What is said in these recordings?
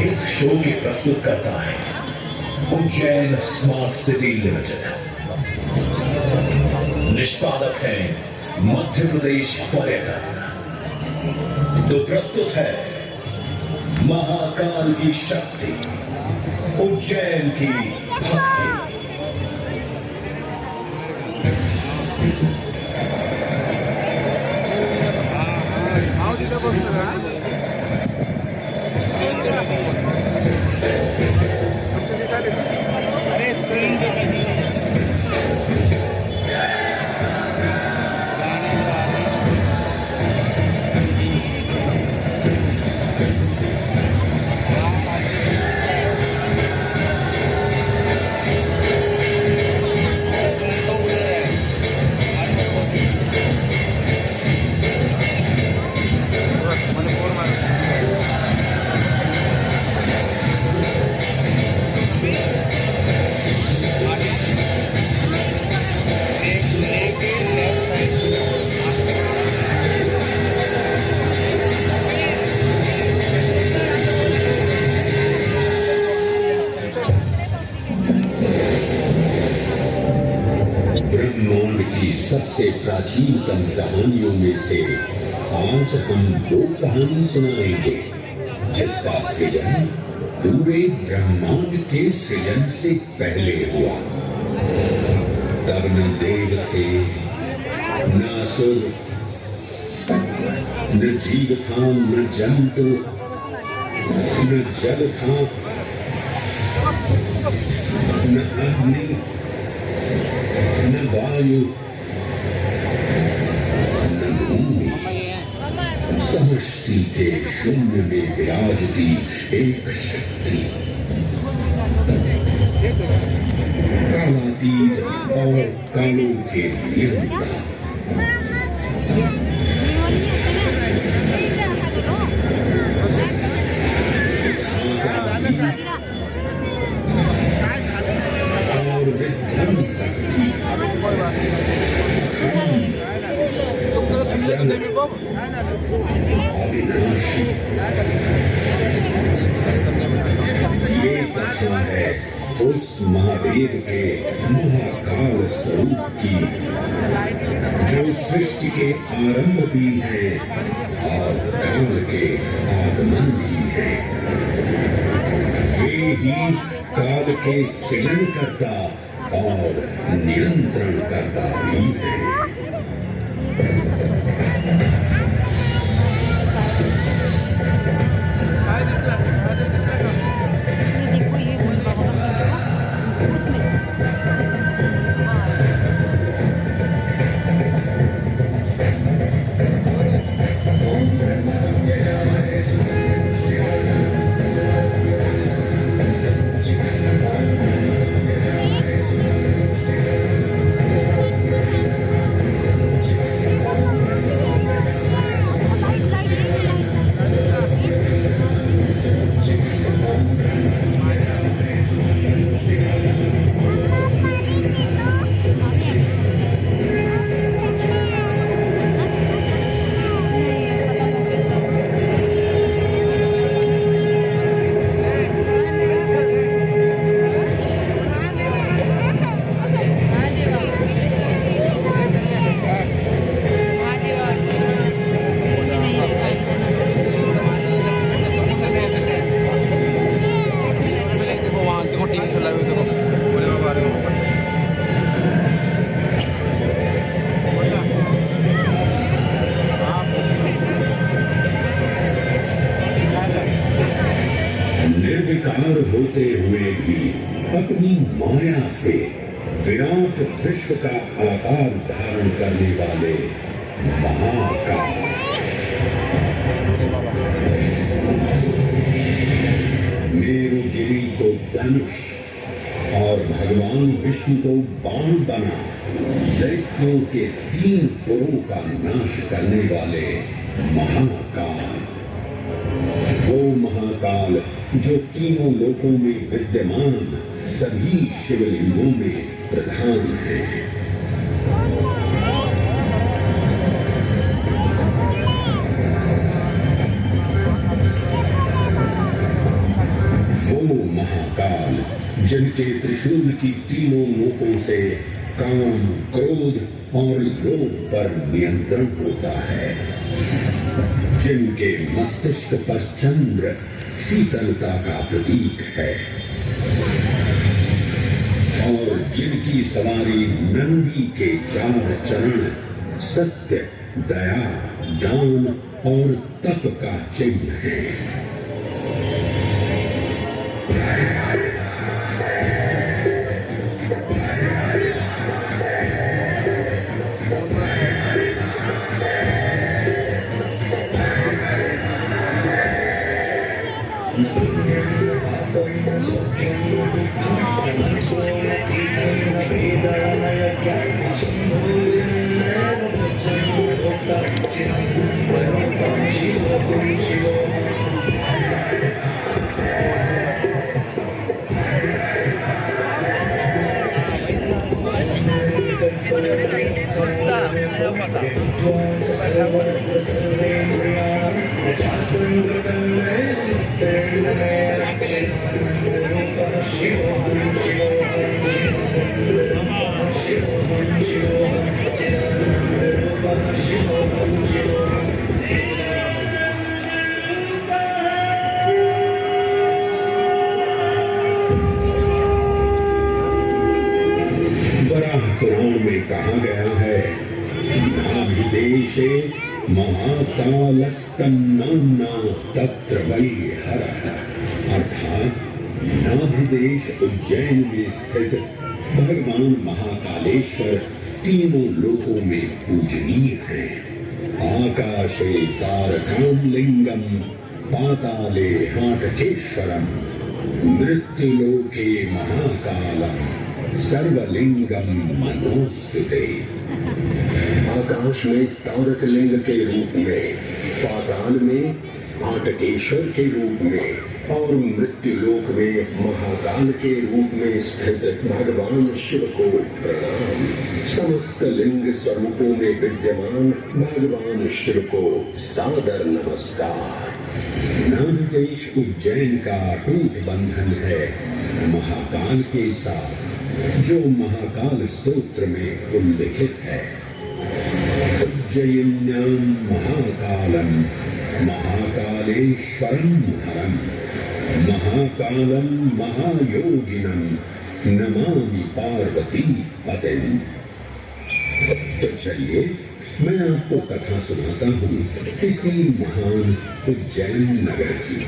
इस शो की प्रस्तुत करता है उज्जैन स्मार्ट सिटी लिमिटेड। निष्पादक है मध्य प्रदेश पर्यटन। तो प्रस्तुत है महाकाल की शक्ति, उज्जैन की भक्ति। ब्रह्मांड की सबसे प्राचीनतम कहानियों में से आज हम वो कहानी सुनाएंगे जिसका सृजन पूरे ब्रह्मांड के सृजन से पहले हुआ। तब न देव थे, न असुर, न जीव था, न जंतु, न जल था, न अग्नि, न वायु, न भूमि। समष्टि के शून्य में विराजती एक शक्ति, कालातीत और कालों के नियंता। और विध्वंसक थी। अविनाशी। ये कथा है उस महादेव के महाकाल स्वरूप की, जो सृष्टि के आरंभ भी है और काल के आगमन भी है। वे ही काल के सृजन करता और नियंत्रण करता भी है। निर्विकार होते हुए भी अपनी माया से विराट विश्व का आकार धारण करने वाले महाकाल। मेरुगिरी को धनुष और भगवान विष्णु को बाण बना दैत्यों के 3 पुरों का नाश करने वाले महाकाल। वो महाकाल जो तीनों लोकों में विद्यमान सभी शिवलिंगों में प्रधान है। जिनके त्रिशूल की तीनों नोकों से काम, क्रोध और लोभ पर नियंत्रण होता है, जिनके मस्तिष्क पर चंद्र शीतलता का प्रतीक है और जिनकी सवारी नंदी के 4 चरण सत्य, दया, दान और तप का चिन्ह है। पुराण में कहा गया है, नाभिदेशे महाकालस्तन्नाम्ना तत्र वै हरः, अर्थात नाभिदेश उज्जैन में स्थित भगवान महाकालेश्वर तीनों लोकों में पूजनीय हैं। आकाशे तारकां लिंगम पाताले हाटकेश्वरम मृत्युलोके महाकालम सर्वलिंगम मनोस्तुते। आकाश में तारक लिंग के रूप में, पाताल में हाटकेश्वर के रूप में और मृत्युलोक में महाकाल के रूप में स्थित भगवान शिव को प्रणाम। समस्त लिंग स्वरूपों में विद्यमान भगवान शिव को सादर नमस्कार। नाभिदेश उज्जैन का अटूट बंधन है महाकाल के साथ, जो महाकाल स्तोत्र में उल्लिखित है। उज्जयिन्यां महाकालम महाकालेश्वरम हरम महाकालम महायोगिनम नमामि पार्वती पतिं। तो चलिए मैं आपको कथा सुनाता हूँ किसी महान उज्जैन नगर की।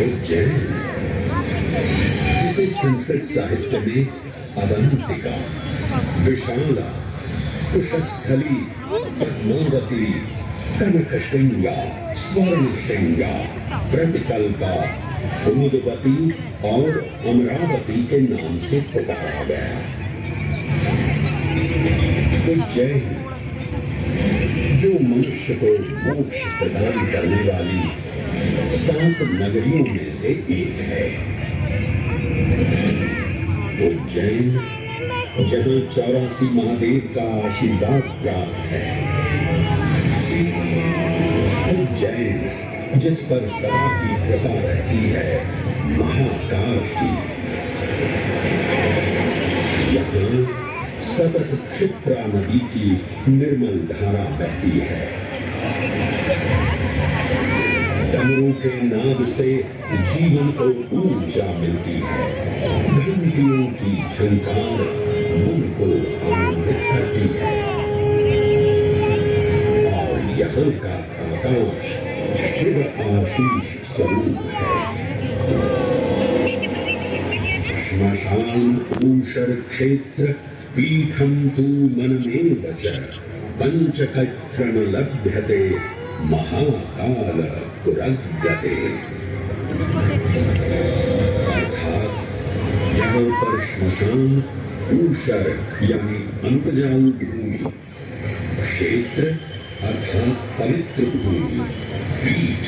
उज्जैन, जिसे संस्कृत साहित्य में अवंतिका, विशाला, कुशस्थली, पद्मावती, कनकशृंगा, स्वर्णशृंगा, प्रतिकल्पा, कुमुदवती और अमरावती के नाम से पुकारा गया। उज्जैन जो मनुष्य को मोक्ष प्रदान करने वाली 7 नगरियों में से एक है। उज्जैन जहाँ 84 महादेव का आशीर्वाद प्राप्त है। उज्जैन जिस पर सदा की कृपा रहती है महाकाल की। यहाँ सतत क्षिप्रा नदी की निर्मल धारा बहती है। डमरू के नाद से जीवन को ऊर्जा मिलती है। घंटियों की झंकार मन को आनंदित करती है और यहाँ का आकाश शिव आशीष स्वरूप है। श्मशान ऊषर क्षेत्र पीठम तु मनमेव च पंचकत्र न लभ्यते महाकाल पुरद्यते। अर्थात यहाँ पर श्मशान, ऊषर यानी अंतजाल भूमि, क्षेत्र अर्थात पवित्र भूमि, पीठ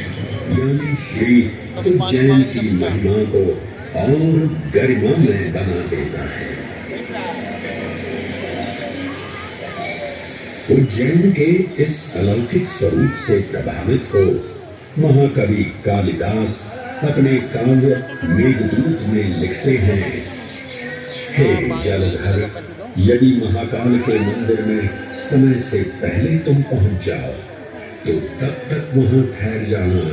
यानी श्री उज्जैन की महिमा को और गरिमामय बना देता है। उज्जैन के इस अलौकिक स्वरूप से प्रभावित हो महाकवि कालिदास अपने काव्य मेघदूत में लिखते हैं, हे जलधर, यदि महाकाल के मंदिर में समय से पहले तुम पहुंच जाओ तो तब तक वहां ठहर जाना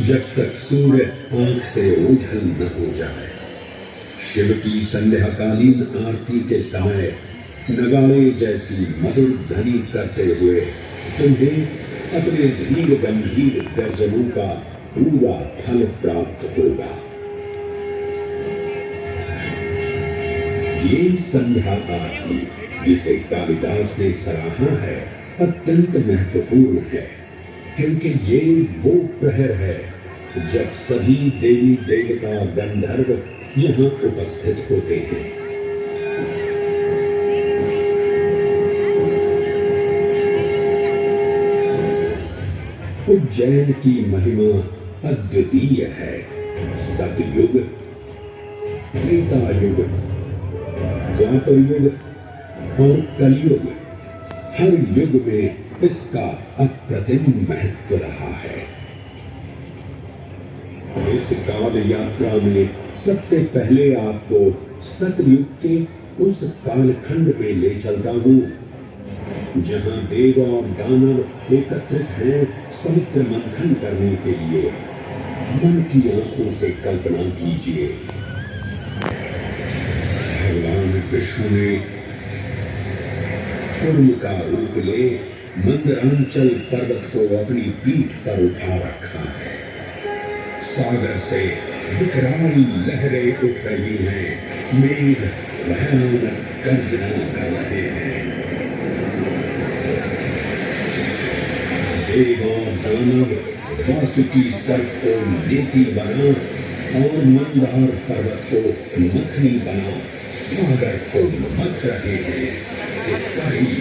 जब तक सूर्य आंख से ओझल न हो जाए। शिव की संध्याकालीन आरती के समय नगाड़े जैसी मधुर ध्वनि करते हुए तुम्हें अपने धीर गंभीर गर्जनों का पूरा फल प्राप्त होगा। ये संध्या आरती जिसे कालिदास ने सराहा है अत्यंत महत्वपूर्ण है, क्योंकि ये वो प्रहर है जब सभी देवी देवता गंधर्व यहाँ उपस्थित होते हैं। उज्जैन की महिमा अद्वितीय है। सतयुग, त्रेता युग, द्वापर युग और कलयुग, हर युग में इसका अप्रतिम महत्व रहा है। इस काल यात्रा में सबसे पहले आपको सतयुग के उस कालखंड में ले चलता हूं जहां देव और दानव एकत्रित हैं समुद्र मंथन करने के लिए। मन की आंखों से कल्पना कीजिए, भगवान विष्णु ने कुर्म का रूप ले मंदरांचल पर्वत को अपनी पीठ पर उठा रखा है। सागर से विकराल लहरें उठ रही हैं, मेघ भयानक गर्जना कर रहे हैं। देव और दानव वासुकी सर्प को नेति बना और मंदार पर्वत को मथनी बना सागर को मथ रहे हैं कि तभी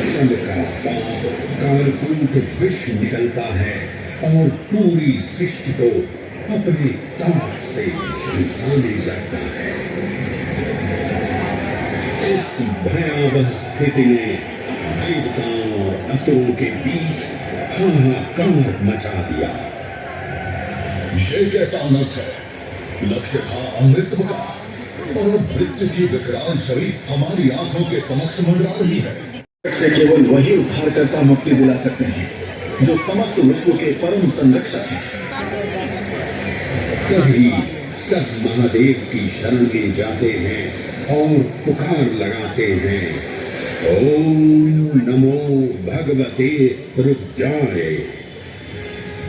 जल का पाप कालकूट विष निकलता है और पूरी सृष्टि को अपने ताप से झुलसाने लगता है। इस भयावह स्थिति में देवताओं और असुरों के बीच हाहाकार मचा दिया। ये कैसा अनर्थ है? लक्ष्य था अमृत का और मृत्यु की विकराल छवि हमारी आंखों के समक्ष मंडरा रही है। से केवल वही उद्धारकर्ता मुक्ति दिला सकते हैं जो समस्त विश्व के परम संरक्षक हैं। तभी सब महादेव की शरण में जाते हैं और पुकार लगाते हैं, ओम नमो भगवते रुद्राय।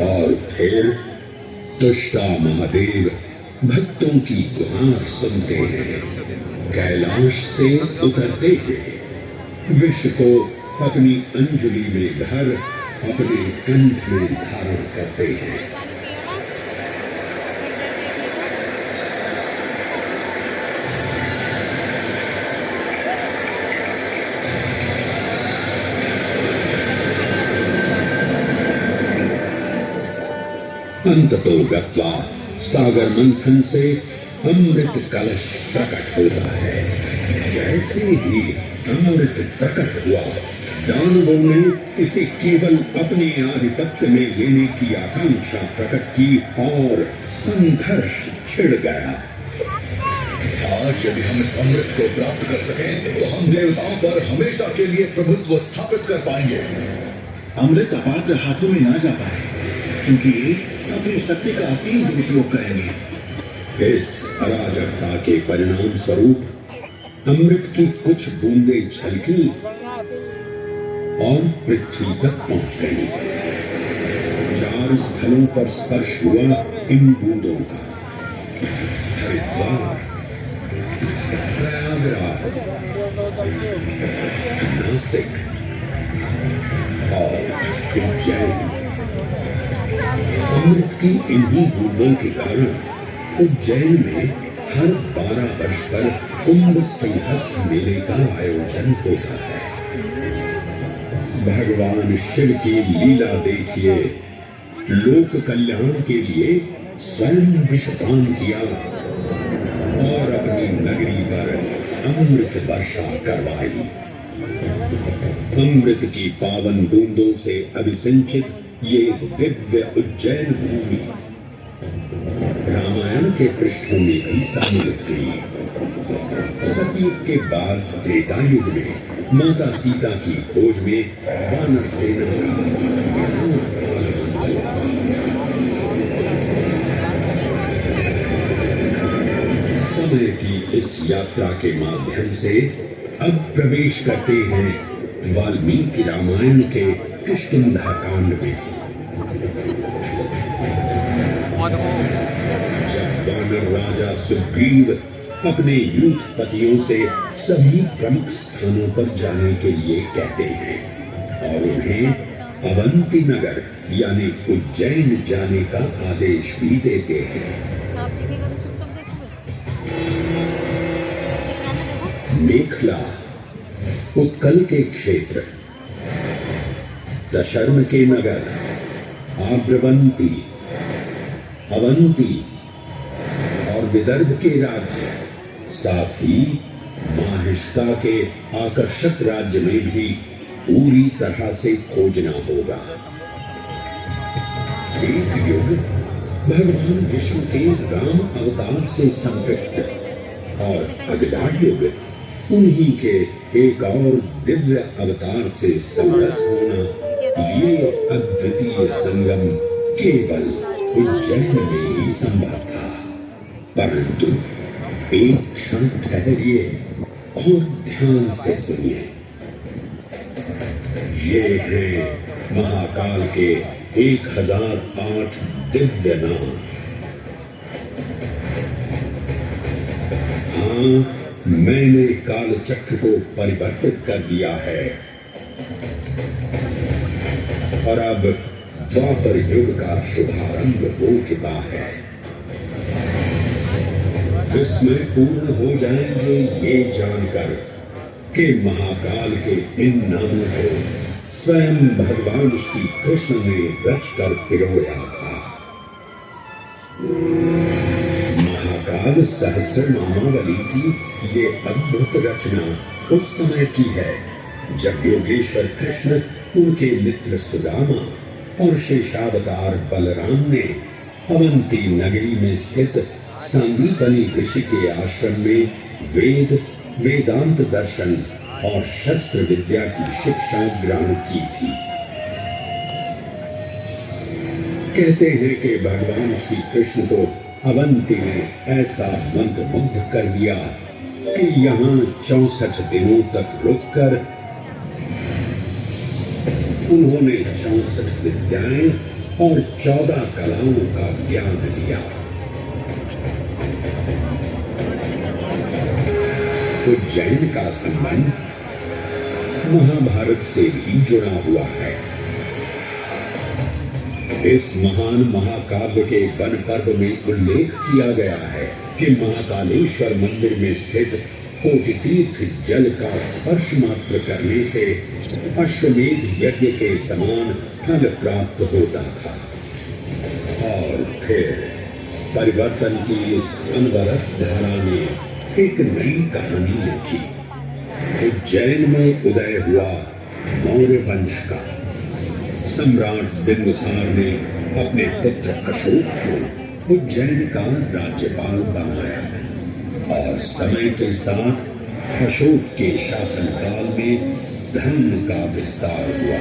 और फिर तुष्टा महादेव भक्तों की गुहार सुनते हैं, कैलाश से उतरते हैं, विष को अपनी अंजलि में भर अपने कंठ में धारण करते हैं। अंततो गत्वा सागर मंथन से अमृत कलश प्रकट होता है। जैसे ही अमृत प्रकट हुआ, दानवों ने इसे केवल अपने आधिपत्य में लेने की आकांक्षा प्रकट की और संघर्ष छिड़ गया। आज यदि हम इस अमृत को प्राप्त कर सकें तो हम देवताओं पर हमेशा के लिए प्रभुत्व स्थापित कर पाएंगे। अमृत अपात्र हाथों में ना जा पाए, क्योंकि ये अपनी शक्ति का असीम दुरुपयोग करेंगे। इस अराजकता के परिणाम स्वरूप अमृत की कुछ बूंदें छलकी और पृथ्वी तक पहुंच गई। 4 स्थलों पर स्पर्श हुआ इन बूंदों का, हरिद्वार, प्रयागराज, नासिक और उज्जैन। अमृत की इन्हीं बूंदों के कारण उज्जैन में हर 12 वर्ष पर कुंभ सिंहस्थ मेले का आयोजन होता है। भगवान शिव की लीला देखिए, लोक कल्याण के लिए स्वयं विषपान किया और अपनी नगरी पर अमृत वर्षा करवाई। अमृत की पावन बूंदों से अभिसिंचित ये दिव्य उज्जैन भूमि रामायण के पृष्ठों में भी सम्मिलित हुई। सतयुग के बाद त्रेता युग में माता सीता की खोज में वानर सेना का आगमन हुआ। समय की इस यात्रा के माध्यम से अब प्रवेश करते हैं वाल्मीकि रामायण के किष्किंधा कांड में। जब वानर राजा सुग्रीव अपने यूथपतियों से सभी प्रमुख स्थानों पर जाने के लिए कहते हैं और उन्हें अवंती नगर यानी उज्जैन जाने का आदेश भी देते हैं। मेखला उत्कल के क्षेत्र, दशर्म के नगर, आर्द्रवंती, अवंती और विदर्भ के राज्य, साथ ही माहिष्का के आकर्षक राज्य में भी पूरी तरह से खोजना होगा। एक युग भगवान विष्णु के राम अवतार से संपृक्त और अगला युग उन्हीं के एक और दिव्य अवतार से समरस होना, ये अद्वितीय संगम केवल उज्जैन में ही संभव था। परंतु एक क्षण ठहरिए और ध्यान से सुनिए। ये हैं महाकाल के 1008 दिव्य नाम। हाँ, मैंने काल चक्र को परिवर्तित कर दिया है और अब द्वापर युग का शुभारंभ हो चुका है। विस्मय पूर्ण हो जाएंगे ये जानकर कि महाकाल के इन नामों को स्वयं भगवान श्री कृष्ण ने रचकर पिरोया था। महाकाल सहस्र नामावली की ये अद्भुत रचना उस समय की है जब योगेश्वर कृष्ण, उनके मित्र सुदामा और शेषावतार बलराम ने अवंती नगरी में स्थित सांदीपनी ऋषि के आश्रम में वेदांत दर्शन और शस्त्र विद्या की शिक्षा ग्रहण की थी। कहते हैं कि भगवान श्री कृष्ण को अवंती ने ऐसा मंत्रमुग्ध कर दिया कि यहाँ 64 दिनों तक रुककर उन्होंने 64 विद्याएं और 14 कलाओं का ज्ञान लिया। उज्जैन का संबंध महाभारत से भी जुड़ा हुआ है। इस महान महाकाव्य के वन पर्व में उल्लेख किया गया है कि महाकालेश्वर मंदिर में स्थित कोटि तीर्थ जल का स्पर्श मात्र करने से अश्वमेध यज्ञ के समान फल प्राप्त होता था। और फिर परिवर्तन की इस अनवरत धारा ने एक नई कहानी लिखी। उज्जैन में उदय हुआ मौर्य वंश का सम्राट बिंदुसार ने अपने पुत्र अशोक को उज्जैन का राज्यपाल बनाया और समय के साथ अशोक के शासनकाल में धर्म का विस्तार हुआ।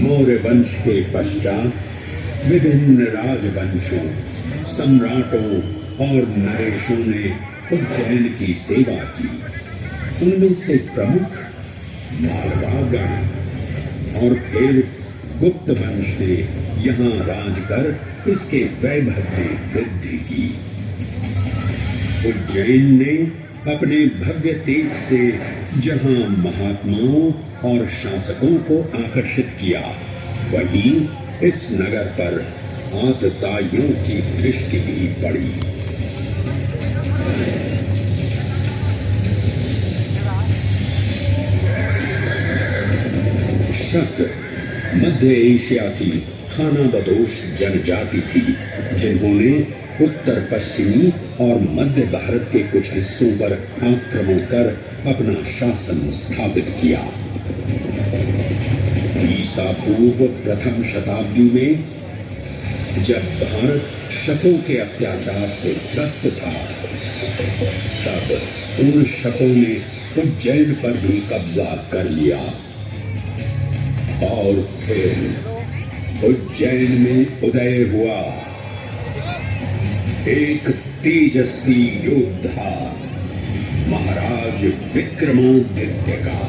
मौर्य वंश के पश्चात विभिन्न राजवंशों, सम्राटों और नरेशों ने उज्जैन की सेवा की। उनमें से प्रमुख मालवागण और फिर गुप्त वंश ने यहाँ राज कर इसके वैभव में वृद्धि की। उज्जैन ने अपने भव्य तेज से जहाँ महात्माओं और शासकों को आकर्षित किया, वहीं इस नगर पर आतताइयों की दृष्टि भी पड़ी। शक मध्य एशिया की खानाबदोश जनजाति थी, जिन्होंने उत्तर पश्चिमी और मध्य भारत के कुछ हिस्सों पर आक्रमण कर अपना शासन स्थापित किया। ईसा पूर्व प्रथम शताब्दी में जब भारत शकों के अत्याचार से त्रस्त था, तब उन शकों ने उज्जैन पर भी कब्जा कर लिया और फिर उज्जैन में उदय हुआ एक तेजस्वी योद्धा महाराज विक्रमादित्य का।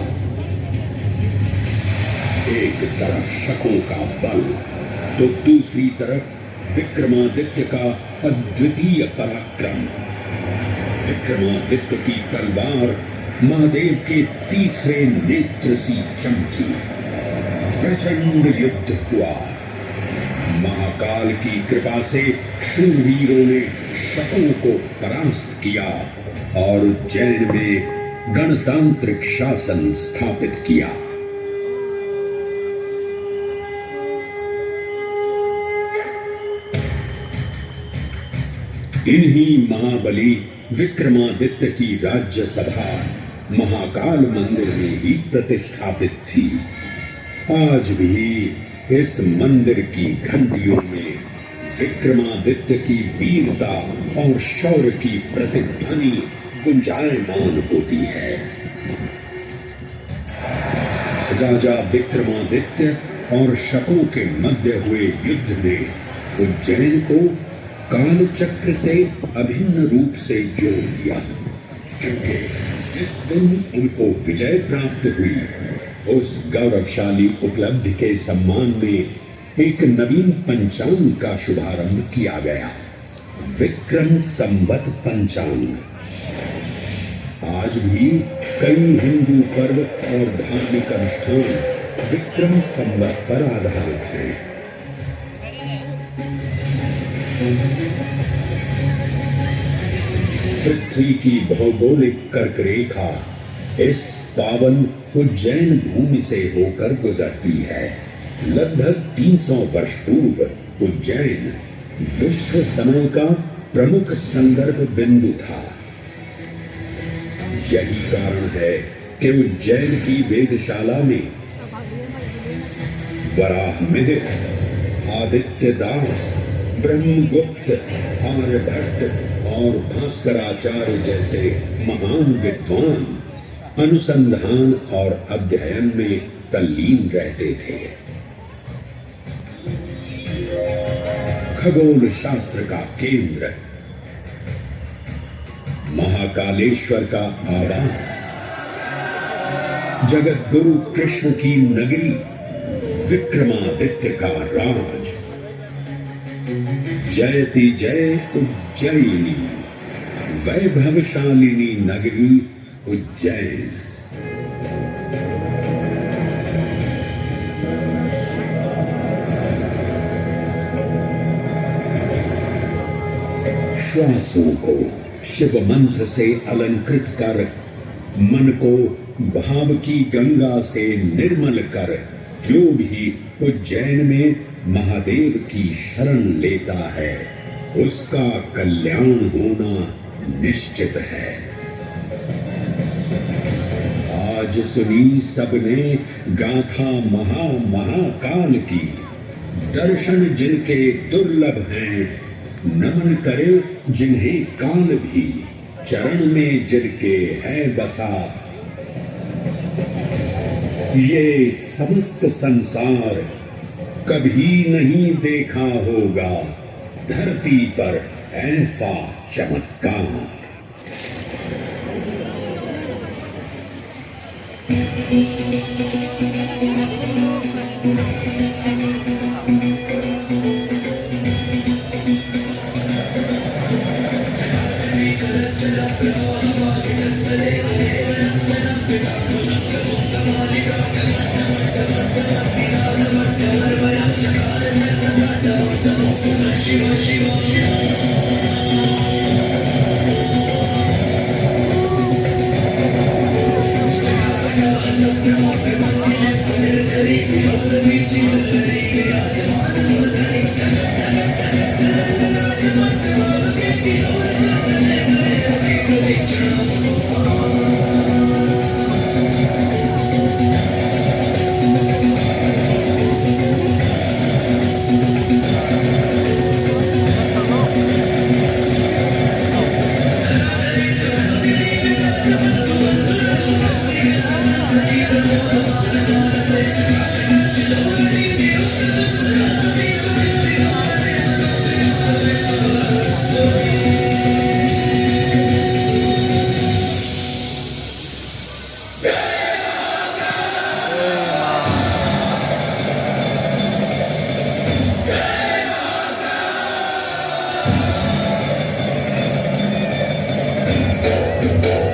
एक तरफ शकों का बल तो दूसरी तरफ विक्रमादित्य का अद्वितीय पराक्रम। विक्रमादित्य की तलवार महादेव के तीसरे नेत्र सी चमकी। प्रचंड युद्ध हुआ। महाकाल की कृपा से शूरवीरों ने शकों को परास्त किया और उज्जैन में गणतांत्रिक शासन स्थापित किया। इन्हीं महाबली विक्रमादित्य की राज्यसभा महाकाल मंदिर में ही प्रतिष्ठापित थी। आज भी इस मंदिर की घंटियों में विक्रमादित्य की वीरता और शौर्य की प्रतिध्वनि गुंजायमान होती है। राजा विक्रमादित्य और शकों के मध्य हुए युद्ध ने उज्जैन को कालचक्र से अभिन्न रूप से जोड़ दिया, क्योंकि जिस दिन उनको विजय प्राप्त हुई उस गौरवशाली उपलब्धि के सम्मान में एक नवीन पंचांग का शुभारंभ किया गया, विक्रम संवत पंचांग। आज भी कई हिंदू पर्व और धार्मिक अनुष्ठान विक्रम संवत पर आधारित हैं। पृथ्वी की भौगोलिक कर्क रेखा इस पावन उज्जैन भूमि से होकर गुजरती है। लगभग 300 वर्ष पूर्व उज्जैन विश्व समय का प्रमुख संदर्भ बिंदु था। यही कारण है कि उज्जैन की वेदशाला में वराहमिहिर, आदित्य दास, ब्रह्मगुप्त, आर्यभट्ट और भास्कराचार्य जैसे महान विद्वान अनुसंधान और अध्ययन में तल्लीन रहते थे। खगोल शास्त्र का केंद्र, महाकालेश्वर का आवास, जगत गुरु कृष्ण की नगरी, विक्रमादित्य का राज। जयति जय उज्जैनी, वैभवशालिनी नगरी उज्जैन। श्वासों को शिव मंत्र से अलंकृत कर, मन को भाव की गंगा से निर्मल कर, जो भी उज्जैन में महादेव की शरण लेता है उसका कल्याण होना निश्चित है। आज सुनी सबने गाथा महाकाल की, दर्शन जिनके दुर्लभ हैं, नमन करे जिन्हें काल भी, चरण में जिनके है बसा। ये समस्त संसार कभी नहीं देखा होगा धरती पर ऐसा चमत्कार। है।